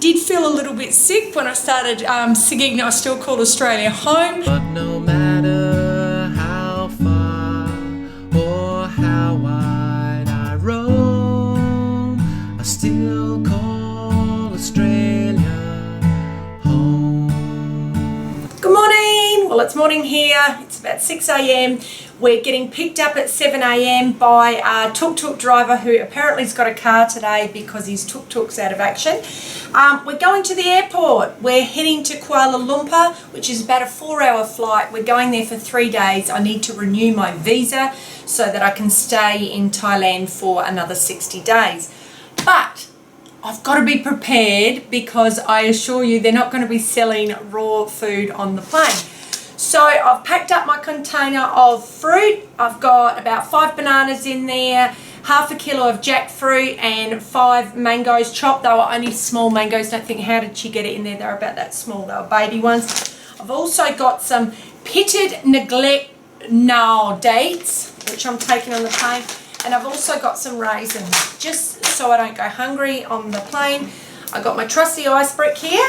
Did feel a little bit sick when I started singing I Still Call Australia Home. But no matter how far or how wide I roam, I still call Australia home. Good morning! Well, it's morning here. It's about 6 a.m. We're getting picked up at 7 a.m. by a tuk-tuk driver who apparently has got a car today because his tuk-tuk's out of action. We're going to the airport. We're heading to Kuala Lumpur, which is about a 4-hour flight. We're going there for 3 days. I need to renew my visa so that I can stay in Thailand for another 60 days. But I've got to be prepared because I assure you they're not going to be selling raw food on the plane. So I've packed up my container of fruit. I've got about 5 bananas in there, half a kilo of jackfruit and 5 mangoes chopped. They were only small mangoes. Don't think, how did she get it in there? They were about that small. They were baby ones. I've also got some pitted neglect now dates, which I'm taking on the plane. And I've also got some raisins, just so I don't go hungry on the plane. I've got my trusty ice brick here,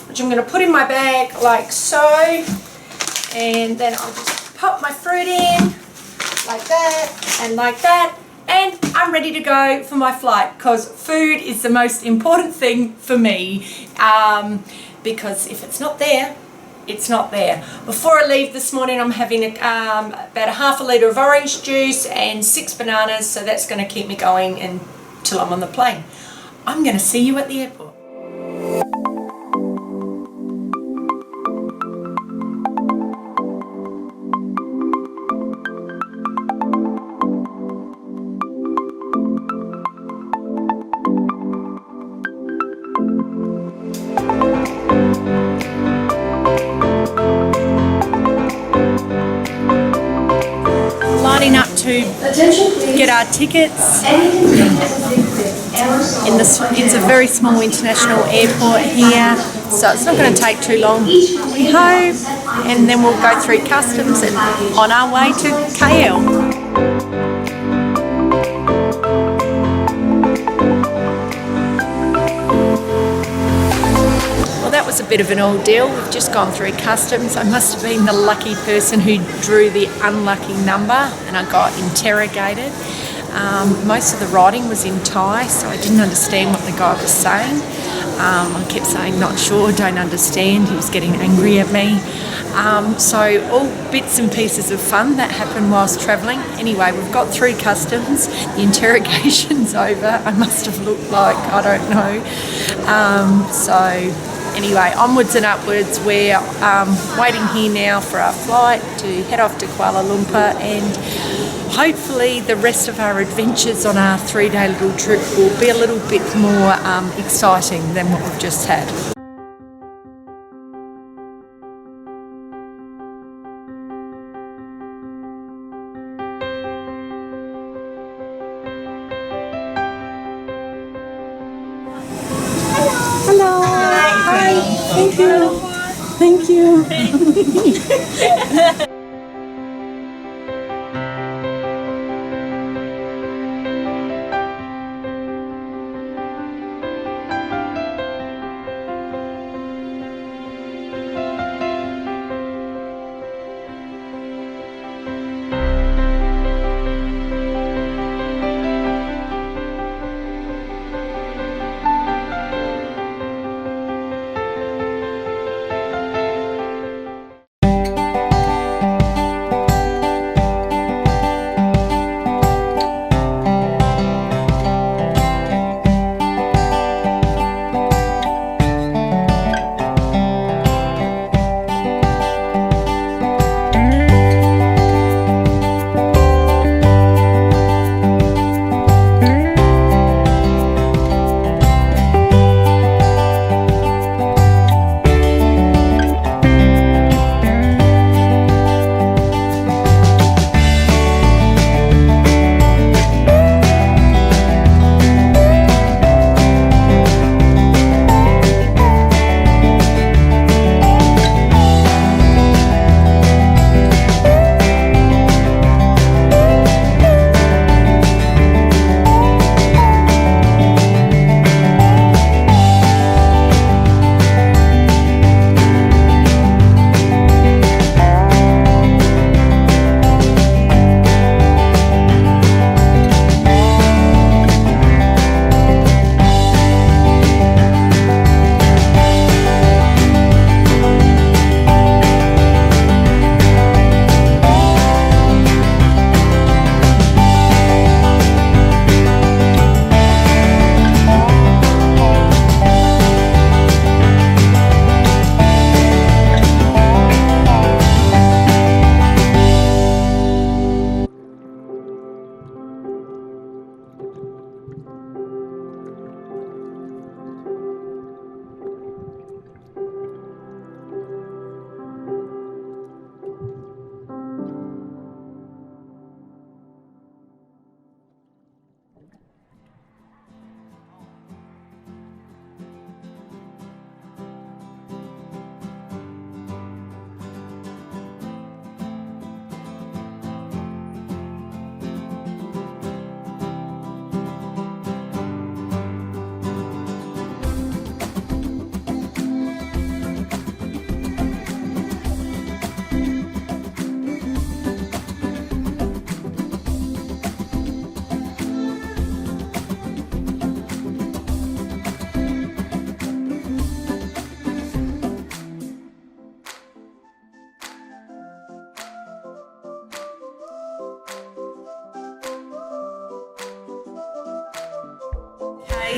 which I'm going to put in my bag like so. And then I'll just pop my fruit in like that and like that. And I'm ready to go for my flight because food is the most important thing for me. Because if it's not there, it's not there. Before I leave this morning, I'm having about a half a litre of orange juice and 6 bananas. So that's going to keep me going until I'm on the plane. I'm going to see you at the airport. Up to get our tickets. It's a very small international airport here, so it's not going to take too long, we hope, and then we'll go through customs and on our way to KL. That was a bit of an ordeal. We've just gone through customs. I must have been the lucky person who drew the unlucky number and I got interrogated. Most of the writing was in Thai, so I didn't understand what the guy was saying. I kept saying not sure, don't understand. He was getting angry at me. So all bits and pieces of fun that happened whilst travelling. Anyway, we've got through customs. The interrogation's over. I must have looked like, I don't know. Anyway, onwards and upwards. We're waiting here now for our flight to head off to Kuala Lumpur, and hopefully the rest of our adventures on our 3-day little trip will be a little bit more exciting than what we've just had. Hello. Hi. Thank you. Thank you.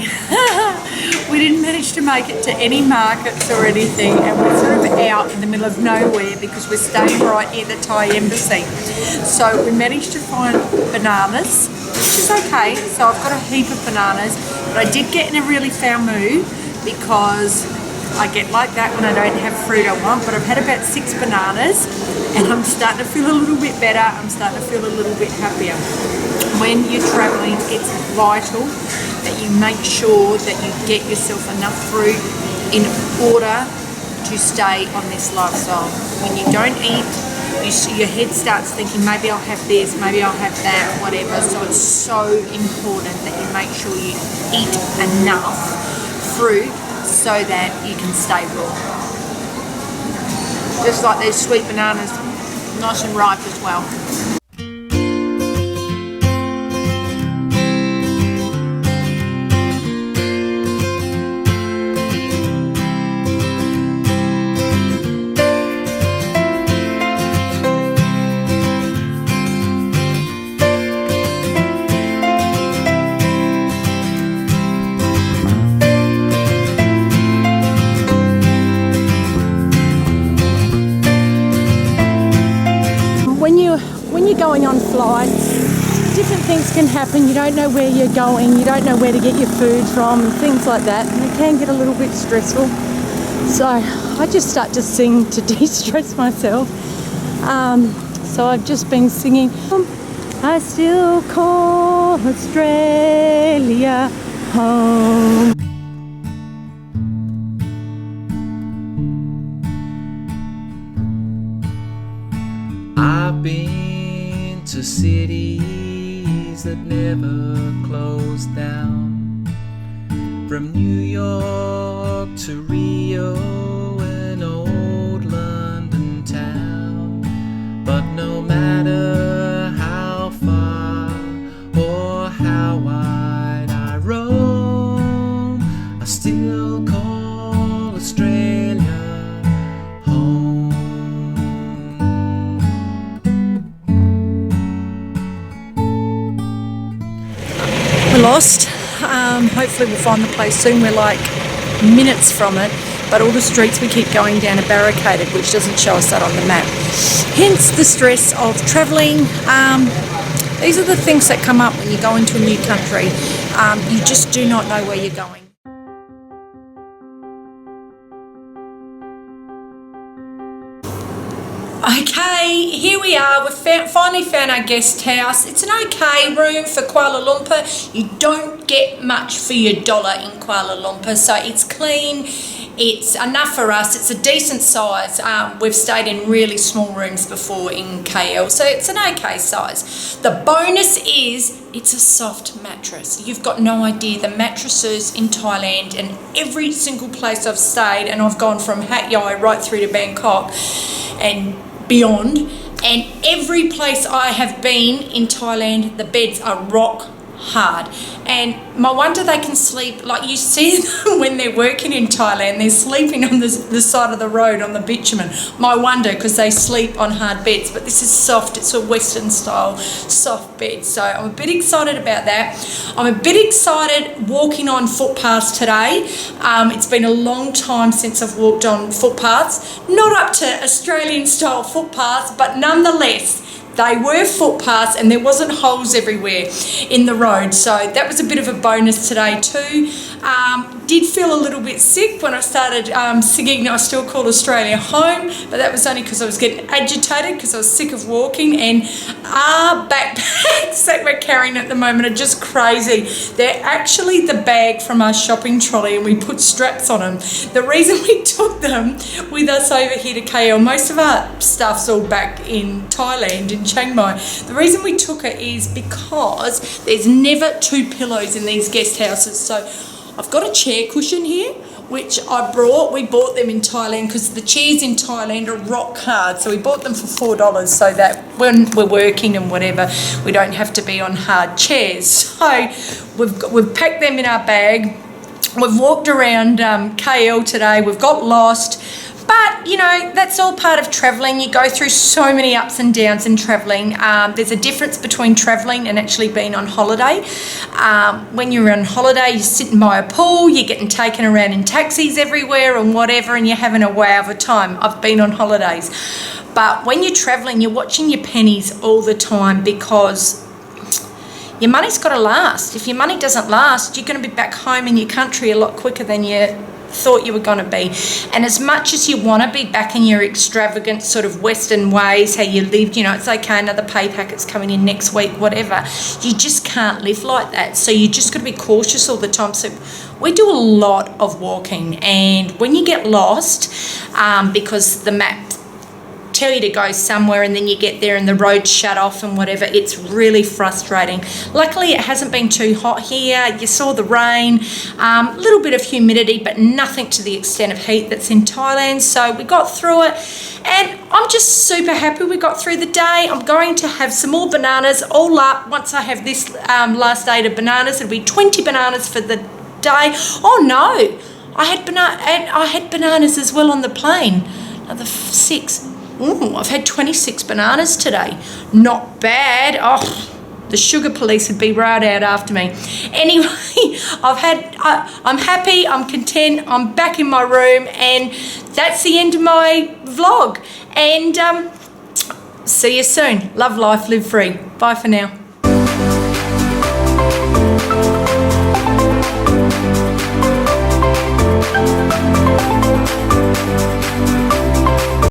day. We didn't manage to make it to any markets or anything, and we're sort of out in the middle of nowhere because we're staying right near the Thai embassy. So we managed to find bananas, which is okay. So I've got a heap of bananas, but I did get in a really foul mood because I get like that when I don't have fruit I want. But I've had about 6 bananas and I'm starting to feel a little bit better. I'm starting to feel a little bit happier. When you're traveling, it's vital that you make sure that you get yourself enough fruit in order to stay on this lifestyle. When you don't eat, your head starts thinking, maybe I'll have this, maybe I'll have that, whatever. So it's so important that you make sure you eat enough fruit so that you can stay raw. Just like these sweet bananas, nice and ripe as well. When you're going on flights, different things can happen. You don't know where you're going, you don't know where to get your food from, and things like that, and it can get a little bit stressful. So I just start to sing to de-stress myself. So I've just been singing, I still call Australia home. I've been to cities that never closed down, from New York to Rio and old London town. But no matter how far or how wide I roam, I still call Australia home. Lost. Hopefully we'll find the place soon. We're like minutes from it, but all the streets we keep going down are barricaded, which doesn't show us that on the map. Hence the stress of travelling. These are the things that come up when you go into a new country. You just do not know where you're going. Okay, here we are. We've finally found our guest house. It's an okay room for Kuala Lumpur. You don't get much for your dollar in Kuala Lumpur, so it's clean. It's enough for us. It's a decent size. We've stayed in really small rooms before in KL, so it's an okay size. The bonus is it's a soft mattress. You've got no idea. The mattresses in Thailand and every single place I've stayed, and I've gone from Hat Yai right through to Bangkok and beyond, and every place I have been in Thailand, the beds are rock hard. And my wonder they can sleep, like you see them when they're working in Thailand, they're sleeping on the side of the road on the bitumen. My wonder, because they sleep on hard beds, but this is soft. It's a Western style soft bed, so I'm a bit excited about that. I'm a bit excited walking on footpaths today. It's been a long time since I've walked on footpaths, not up to Australian style footpaths, but nonetheless they were footpaths and there wasn't holes everywhere in the road, so that was a bit of a bonus today too. Did feel a little bit sick when I started singing I Still Call Australia Home, but that was only because I was getting agitated because I was sick of walking, and our backpacks that we're carrying at the moment are just crazy. They're actually the bag from our shopping trolley and we put straps on them. The reason we took them with us over here to KL, most of our stuff's all back in Thailand, in Chiang Mai. The reason we took it is because there's never 2 pillows in these guest houses. So I've got a chair cushion here, which we bought them in Thailand because the chairs in Thailand are rock hard. So we bought them for $4 so that when we're working and whatever, we don't have to be on hard chairs. So we've packed them in our bag. We've walked around KL today. We've got lost. But, you know, that's all part of travelling. You go through so many ups and downs in travelling. There's a difference between travelling and actually being on holiday. When you're on holiday, you're sitting by a pool, you're getting taken around in taxis everywhere and whatever, and you're having a wow of a time. I've been on holidays. But when you're travelling, you're watching your pennies all the time because your money's got to last. If your money doesn't last, you're going to be back home in your country a lot quicker than you thought you were going to be. And as much as you want to be back in your extravagant sort of Western ways, how you lived, you know, it's okay, another pay packet's coming in next week, whatever, you just can't live like that. So you just got to be cautious all the time. So we do a lot of walking, and when you get lost, because the map tell you to go somewhere and then you get there and the road's shut off and whatever, it's really frustrating. Luckily it hasn't been too hot here. You saw the rain, a little bit of humidity, but nothing to the extent of heat that's in Thailand. So we got through it, and I'm just super happy we got through the day. I'm going to have some more bananas all up. Once I have this last day of bananas, it'll be 20 bananas for the day. Oh no, I had bananas as well on the plane. Another 6. Ooh, I've had 26 bananas today. Not bad. Oh, the sugar police would be right out after me. Anyway, I'm happy, I'm content, I'm back in my room, and that's the end of my vlog. And see you soon. Love life, live free. Bye for now.